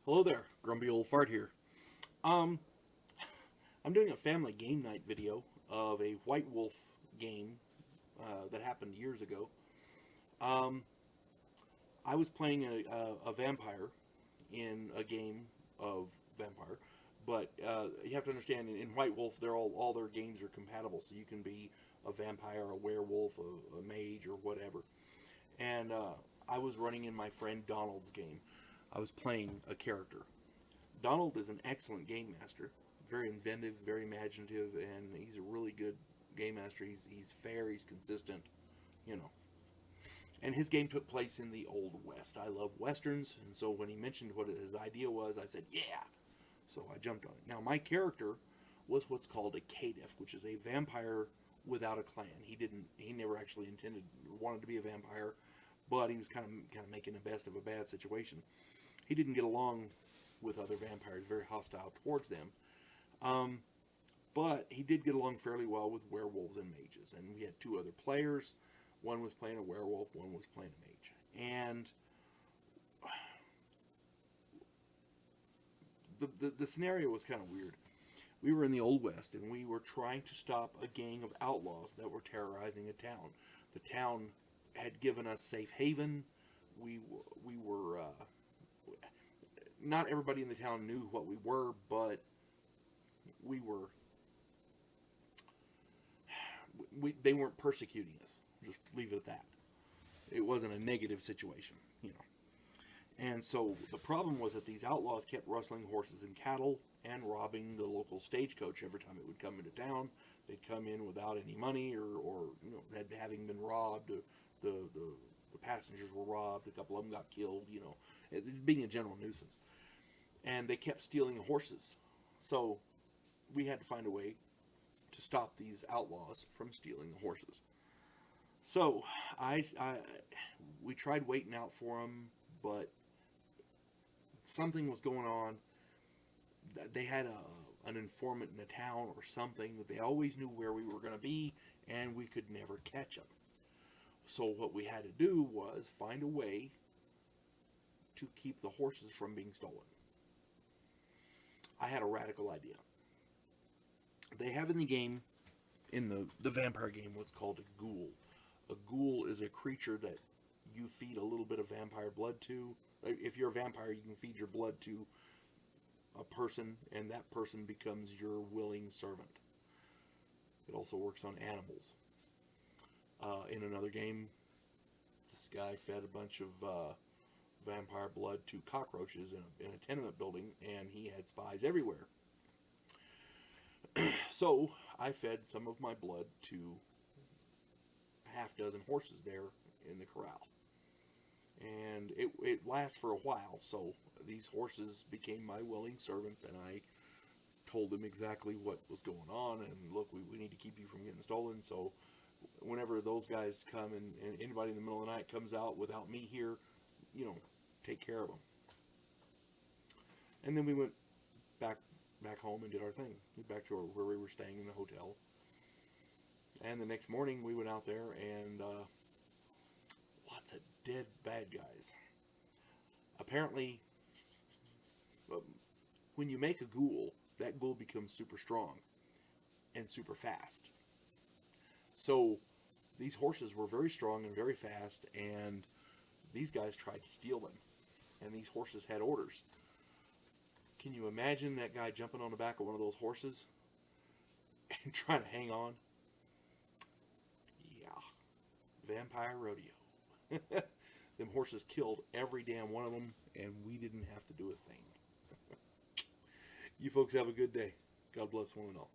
Hello there, Grumpy Old Fart here. Um, I'm doing a family game night video of a White Wolf game that happened years ago. Um, I was playing a vampire in a game of vampire, but you have to understand in White Wolf, they're all their games are compatible, so you can be a vampire, a werewolf, a mage, or whatever. And I was running in my friend Donald's game. I was playing a character. Donald is an excellent game master, very inventive, very imaginative, and he's a really good game master. He's fair, he's consistent, you know. And his game took place in the Old West. I love westerns, and so when he mentioned what his idea was, I said, "Yeah." So I jumped on it. Now my character was what's called a caitiff, which is a vampire without a clan. He never actually intended wanted to be a vampire, but he was kind of making the best of a bad situation. He didn't get along with other vampires, very hostile towards them. Um, but he did get along fairly well with werewolves and mages. And we had two other players. One was playing a werewolf, one was playing a mage. And the scenario was kind of weird. We were in the Old West, and we were trying to stop a gang of outlaws that were terrorizing a town. The town had given us safe haven. We were not everybody in the town knew what we were, but we were they weren't persecuting us. Just leave it at that. It wasn't a negative situation, you know. And so the problem was that these outlaws kept rustling horses and cattle and robbing the local stagecoach every time it would come into town. They'd come in without any money, or you know, having been robbed. The passengers were robbed. A couple of them got killed. You know, it being a general nuisance. And they kept stealing horses. So we had to find a way to stop these outlaws from stealing the horses. So we tried waiting out for them, but something was going on. They had an informant in the town or something. They always knew where we were going to be, and we could never catch them. So what we had to do was find a way to keep the horses from being stolen. I had a radical idea. They have in the game, in the vampire game, what's called a ghoul. A ghoul is a creature that you feed a little bit of vampire blood to. If you're a vampire, you can feed your blood to a person, and that person becomes your willing servant. It also works on animals. In another game, this guy fed a bunch of vampire blood to cockroaches in a tenement building, and he had spies everywhere. So I fed some of my blood to a half dozen horses there in the corral. And it lasts for a while, so these horses became my willing servants, and I told them exactly what was going on, and look, we need to keep you from getting stolen, so whenever those guys come and anybody in the middle of the night comes out without me here, you know, take care of them. And then we went back home and did our thing. Back to where we were staying in the hotel. And the next morning we went out there, and lots of dead bad guys. Apparently, when you make a ghoul, that ghoul becomes super strong and super fast. So these horses were very strong and very fast, and these guys tried to steal them. And these horses had orders. Can you imagine that guy jumping on the back of one of those horses and trying to hang on? Yeah. Vampire Rodeo. Them horses killed every damn one of them, and we didn't have to do a thing. You folks have a good day. God bless one and all.